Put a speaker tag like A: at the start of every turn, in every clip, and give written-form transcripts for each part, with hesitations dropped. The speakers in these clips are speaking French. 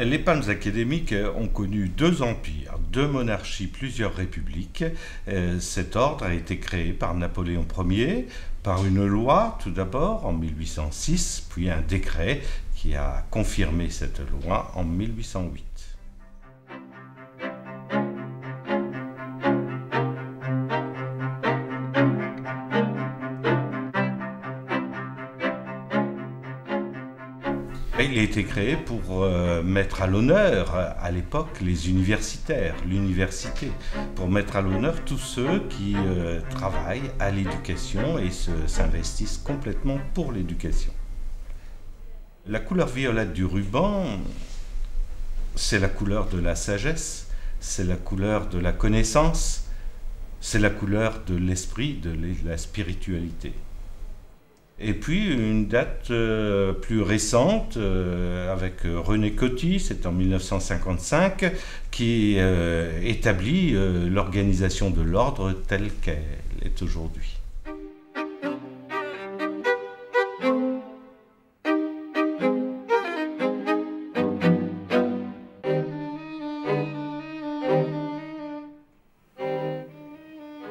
A: Les palmes académiques ont connu deux empires, deux monarchies, plusieurs républiques. Cet ordre a été créé par Napoléon Ier, par une loi tout d'abord en 1806, puis un décret qui a confirmé cette loi en 1808. Il a été créé pour mettre à l'honneur, à l'époque, les universitaires, l'université, pour mettre à l'honneur tous ceux qui travaillent à l'éducation et s'investissent complètement pour l'éducation. La couleur violette du ruban, c'est la couleur de la sagesse, c'est la couleur de la connaissance, c'est la couleur de l'esprit, de la spiritualité. Et puis une date plus récente avec René Coty, c'est en 1955, qui établit l'organisation de l'ordre telle qu'elle est aujourd'hui.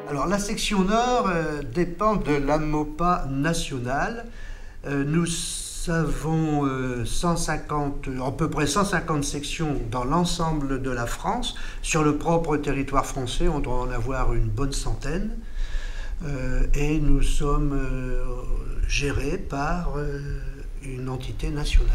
B: Alors la section nord dépend de l'AMOPA nationale. Nous avons à peu près 150 sections dans l'ensemble de la France. Sur le propre territoire français, on doit en avoir une bonne centaine. Et nous sommes gérés par une entité nationale.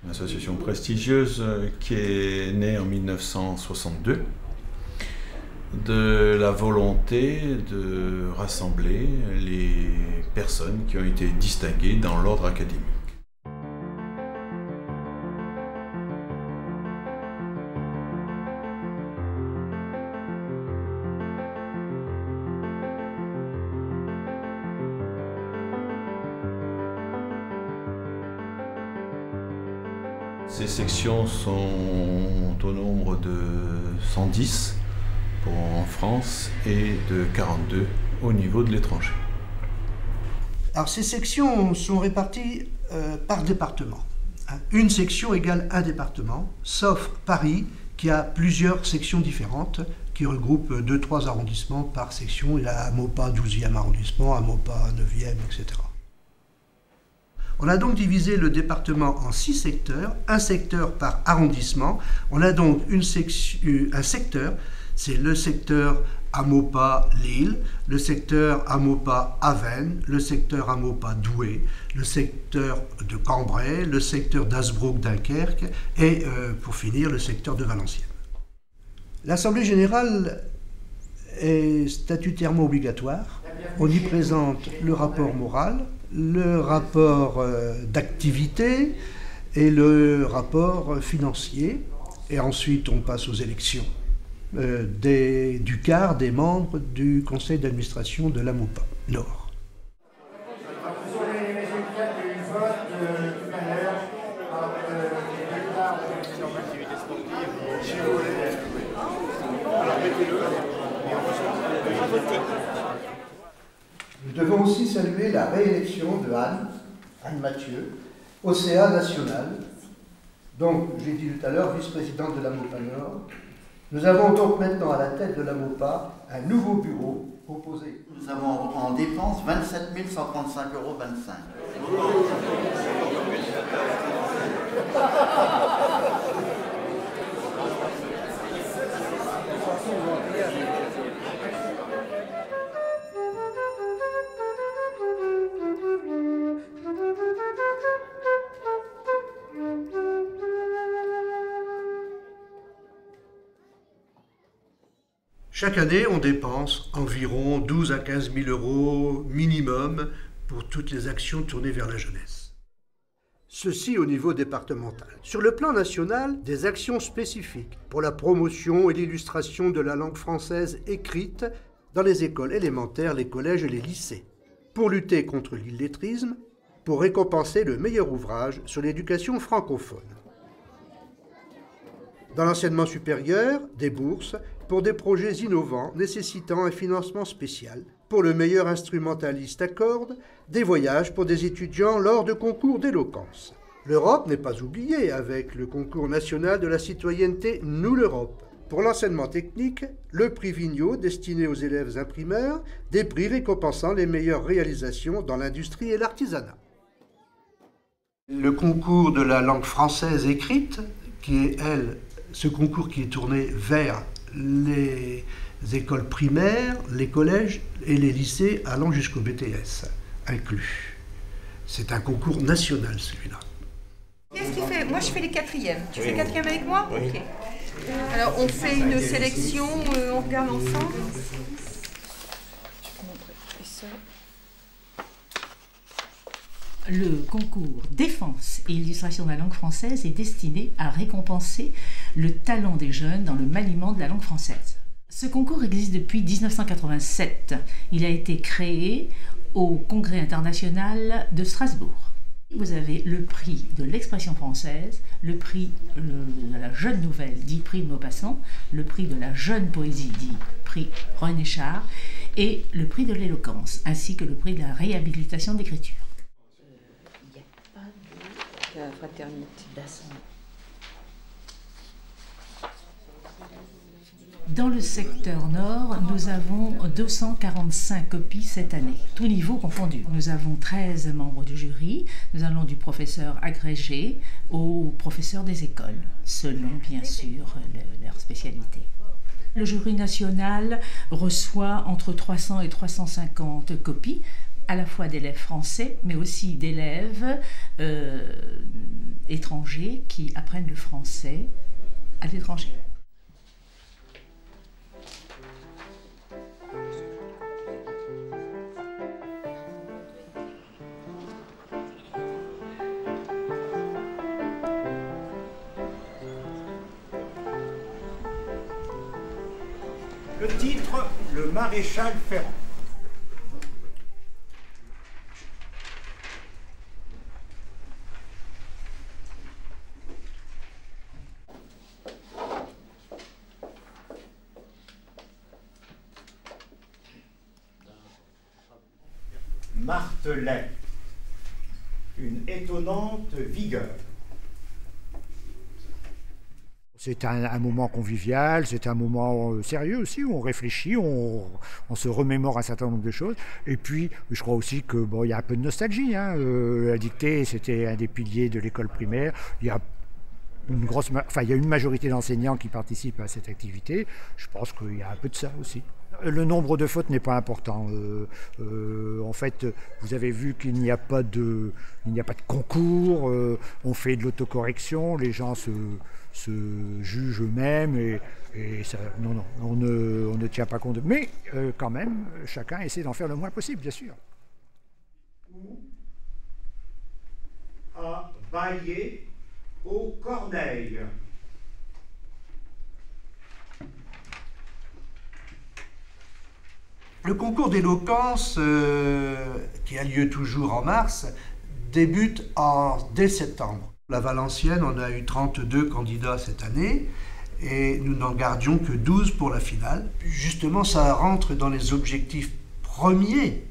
C: Une association prestigieuse qui est née en 1962 de la volonté de rassembler les personnes qui ont été distinguées dans l'ordre académique. Ces sections sont au nombre de 110 en France et de 42 au niveau de l'étranger.
B: Alors ces sections sont réparties par département. Une section égale un département, sauf Paris qui a plusieurs sections différentes qui regroupent 2-3 arrondissements par section. Il y a AMOPA 12e arrondissement, AMOPA 9e, etc. On a donc divisé le département en 6 secteurs, un secteur par arrondissement. On a donc un secteur, c'est le secteur AMOPA Lille, le secteur AMOPA Avesnes, le secteur AMOPA Douai, le secteur de Cambrai, le secteur d'Hazebrouck-Dunkerque et pour finir le secteur de Valenciennes. L'Assemblée générale est statutairement obligatoire. On y présente le rapport moral, le rapport d'activité et le rapport financier. Et ensuite, on passe aux élections du quart des membres du conseil d'administration de l'AMOPA Nord.
D: Vous aurez les résultats du vote tout à l'heure.
B: Nous devons aussi saluer la réélection de Anne Mathieu, au CA national, donc, j'ai dit tout à l'heure, vice-présidente de l'AMOPA Nord. Nous avons donc maintenant à la tête de l'AMOPA un nouveau bureau composé.
E: Nous avons en dépense 27 135,25 €.
B: Chaque année, on dépense environ 12 à 15 000 € minimum pour toutes les actions tournées vers la jeunesse. Ceci au niveau départemental. Sur le plan national, des actions spécifiques pour la promotion et l'illustration de la langue française écrite dans les écoles élémentaires, les collèges et les lycées, pour lutter contre l'illettrisme, pour récompenser le meilleur ouvrage sur l'éducation francophone. Dans l'enseignement supérieur, des bourses pour des projets innovants nécessitant un financement spécial. Pour le meilleur instrumentaliste à cordes, des voyages pour des étudiants lors de concours d'éloquence. L'Europe n'est pas oubliée avec le concours national de la citoyenneté Nous l'Europe. Pour l'enseignement technique, le prix Vigneault destiné aux élèves imprimeurs, des prix récompensant les meilleures réalisations dans l'industrie et l'artisanat. Le concours de la langue française écrite, qui est, ce concours qui est tourné vers les écoles primaires, les collèges et les lycées allant jusqu'au BTS inclus. C'est un concours national celui-là.
F: Qu'est-ce qu'il fait? Moi je fais les quatrièmes. Tu fais quatrième avec moi? Oui. Ok. Alors on fait une sélection, on regarde ensemble.
G: Le concours Défense et illustration de la langue française est destiné à récompenser le talent des jeunes dans le maniement de la langue française. Ce concours existe depuis 1987. Il a été créé au Congrès international de Strasbourg. Vous avez le prix de l'expression française, le prix de la jeune nouvelle, dit prix de Maupassant, le prix de la jeune poésie, dit prix René Char, et le prix de l'éloquence, ainsi que le prix de la réhabilitation d'écriture.
F: Il n'y a pas de fraternité d'assemblée.
G: Dans le secteur nord, nous avons 245 copies cette année, tous niveaux confondus. Nous avons 13 membres du jury, nous allons du professeur agrégé au professeur des écoles, selon bien sûr leur spécialité. Le jury national reçoit entre 300 et 350 copies, à la fois d'élèves français, mais aussi d'élèves étrangers qui apprennent le français à l'étranger.
D: Le titre, le maréchal Ferrand. Martelet, une étonnante vigueur.
H: C'est un moment convivial, c'est un moment sérieux aussi, où on réfléchit, on se remémore un certain nombre de choses. Et puis, je crois aussi que bon, y a un peu de nostalgie. La dictée, c'était un des piliers de l'école primaire. Il y a une majorité d'enseignants qui participent à cette activité. Je pense qu'il y a un peu de ça aussi. Le nombre de fautes n'est pas important. En fait, vous avez vu qu'il n'y a pas de concours. On fait de l'autocorrection. Les gens se jugent eux-mêmes et ça, non, on ne tient pas compte de. Mais quand même, chacun essaie d'en faire le moins possible, bien sûr.
D: À Baillé, aux Corneilles.
B: Le concours d'éloquence, qui a lieu toujours en mars, débute dès septembre. La Valencienne, on a eu 32 candidats cette année et nous n'en gardions que 12 pour la finale. Justement, ça rentre dans les objectifs premiers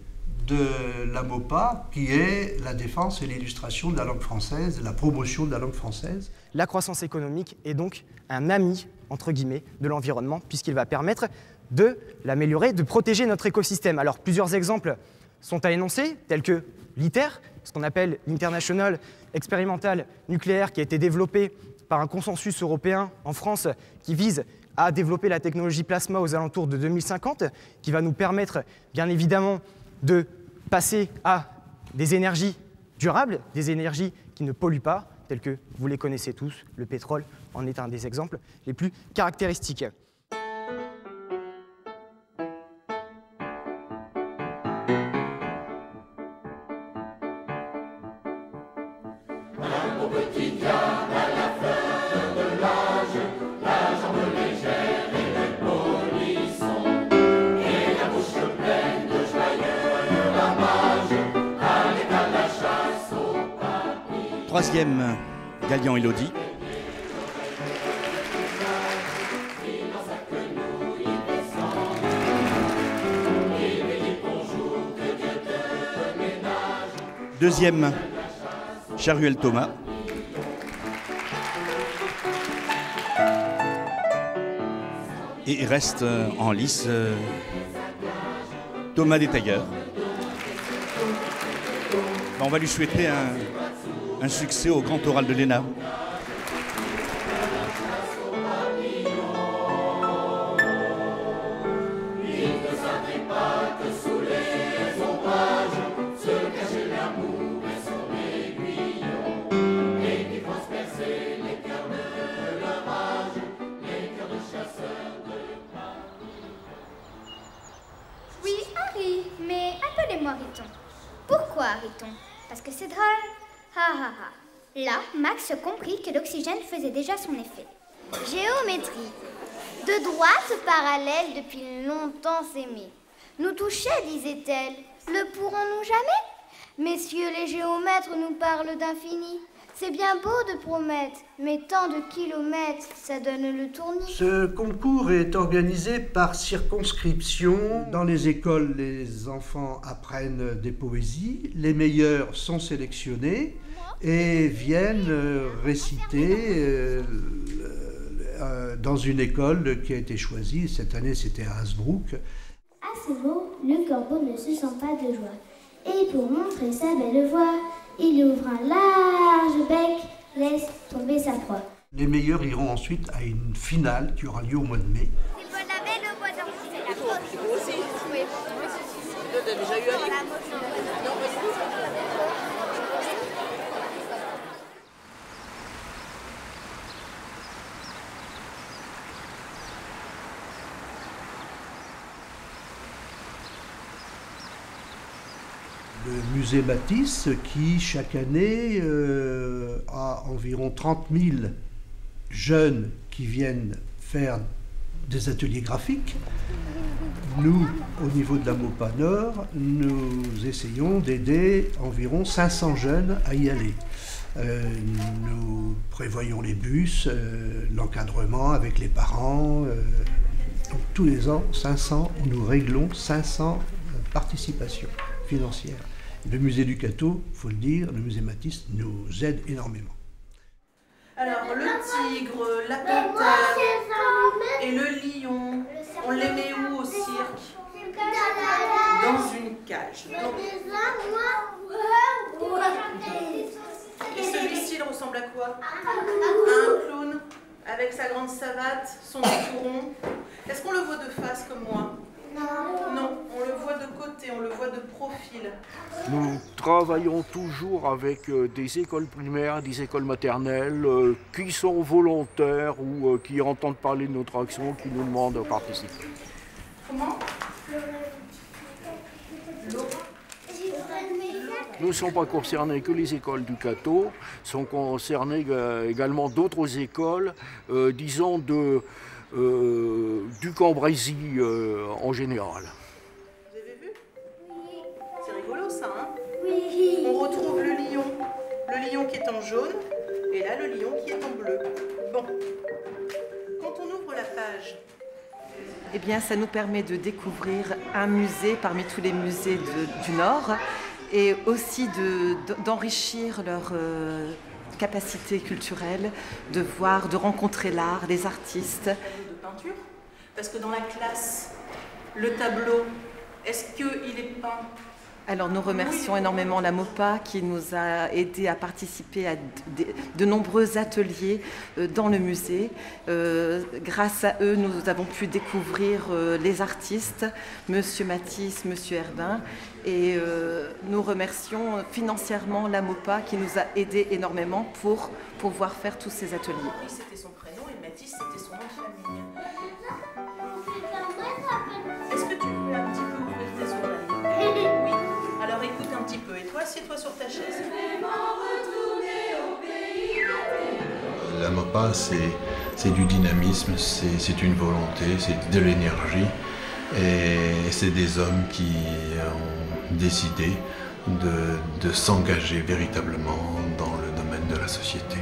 B: de la MOPA, qui est la défense et l'illustration de la langue française, la promotion de la langue française.
I: La croissance économique est donc un ami, entre guillemets, de l'environnement, puisqu'il va permettre de l'améliorer, de protéger notre écosystème. Alors, plusieurs exemples sont à énoncer, tels que l'ITER, ce qu'on appelle l'International Experimental Nucléaire, qui a été développé par un consensus européen en France qui vise à développer la technologie plasma aux alentours de 2050, qui va nous permettre, bien évidemment, de passer à des énergies durables, des énergies qui ne polluent pas, telles que vous les connaissez tous, le pétrole en est un des exemples les plus caractéristiques.
J: Troisième, Gallian Élodie. Deuxième, Charuel Thomas. Et il reste en lice Thomas Détailleur. On va lui souhaiter un succès au Grand Oral de l'ENA.
K: Oui, Henri, mais appelez-moi Riton. Pourquoi Riton? Parce que c'est drôle. Ha ha ha. Là, Max comprit que l'oxygène faisait déjà son effet. Géométrie. De droite parallèle depuis longtemps s'aimer. Nous touchait, disait-elle. Le pourrons-nous jamais? Messieurs les géomètres nous parlent d'infini. C'est bien beau de promettre, mais tant de kilomètres, ça donne le tournis.
B: Ce concours est organisé par circonscription. Dans les écoles, les enfants apprennent des poésies. Les meilleurs sont sélectionnés et viennent réciter dans une école qui a été choisie. Cette année, c'était à Hasbrook.
K: À ce mot, le corbeau ne se sent pas de joie. Et pour montrer sa belle voix, il ouvre un large bec, laisse tomber sa proie.
B: Les meilleurs iront ensuite à une finale qui aura lieu au mois de mai. Le musée Matisse qui, chaque année, a environ 30 000 jeunes qui viennent faire des ateliers graphiques. Nous, au niveau de la MOPA Nord, nous essayons d'aider environ 500 jeunes à y aller. Nous prévoyons les bus, l'encadrement avec les parents. Donc, tous les ans, 500, nous réglons 500 participations financières. Le musée du Cateau, il faut le dire, le musée Matisse nous aide énormément.
L: Alors, le tigre, la panthère et le lion, on les met où au cirque? Dans une cage. Et celui-ci, il ressemble à quoi? À un clown, avec sa grande savate, son écouron. Est-ce qu'on le voit de face comme moi? Non, on le voit de côté, on le voit de profil.
M: Nous travaillons toujours avec des écoles primaires, des écoles maternelles qui sont volontaires ou qui entendent parler de notre action, qui nous demandent de participer.
L: Comment?
M: Nous ne sommes pas concernés que les écoles du Cateau, sont concernées également d'autres écoles, disons du Cambrésis en général.
L: Vous avez vu? C'est rigolo ça, hein? Oui. On retrouve le lion qui est en jaune, et là le lion qui est en bleu. Bon, quand on ouvre la page,
N: eh bien ça nous permet de découvrir un musée parmi tous les musées du Nord, et aussi d'enrichir leur capacité culturelle, de voir, de rencontrer l'art, les artistes.
L: De peinture, parce que dans la classe, le tableau, est-ce qu'il est peint?
N: Alors nous remercions énormément la MOPA qui nous a aidés à participer à de nombreux ateliers dans le musée. Grâce à eux, nous avons pu découvrir les artistes, Monsieur Matisse, Monsieur Herbin, et nous remercions financièrement la MOPA qui nous a aidés énormément pour pouvoir faire tous ces ateliers.
L: Oui, c'était son prénom et Matisse, c'était son nom de famille. Est-ce que tu veux un petit peu ouvrir tes oreilles? Oui. Alors écoute un petit peu. Et toi, assieds-toi sur ta chaise.
C: La MOPA, c'est du dynamisme, c'est une volonté, c'est de l'énergie. Et c'est des hommes qui ont décidé de s'engager véritablement dans le domaine de la société.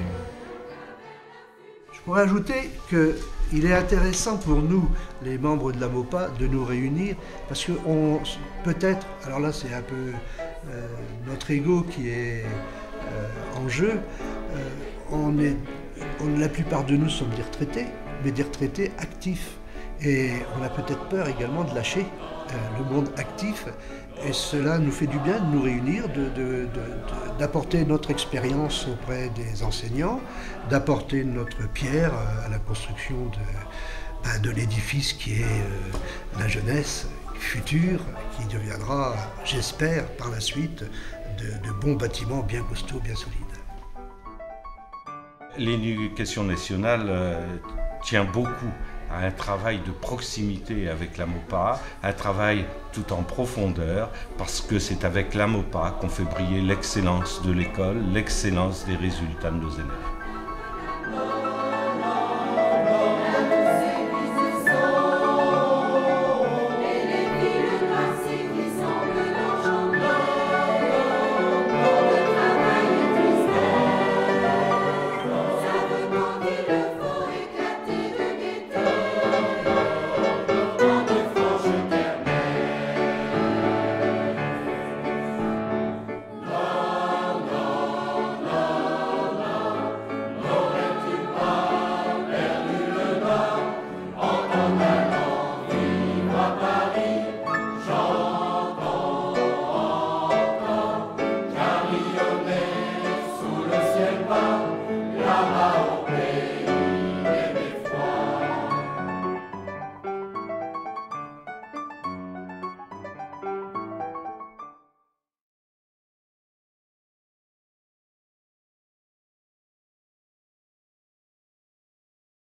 B: Je pourrais ajouter qu'il est intéressant pour nous, les membres de la MOPA, de nous réunir, parce que peut-être, alors là c'est un peu notre ego qui est en jeu. La plupart de nous sommes des retraités, mais des retraités actifs. Et on a peut-être peur également de lâcher le monde actif. Et cela nous fait du bien de nous réunir, d'apporter notre expérience auprès des enseignants, d'apporter notre pierre à la construction de l'édifice qui est la jeunesse future, qui deviendra, j'espère, par la suite, de bons bâtiments bien costauds, bien solides.
A: L'éducation nationale tient beaucoup à un travail de proximité avec la MOPA, un travail tout en profondeur, parce que c'est avec la MOPA qu'on fait briller l'excellence de l'école, l'excellence des résultats de nos élèves.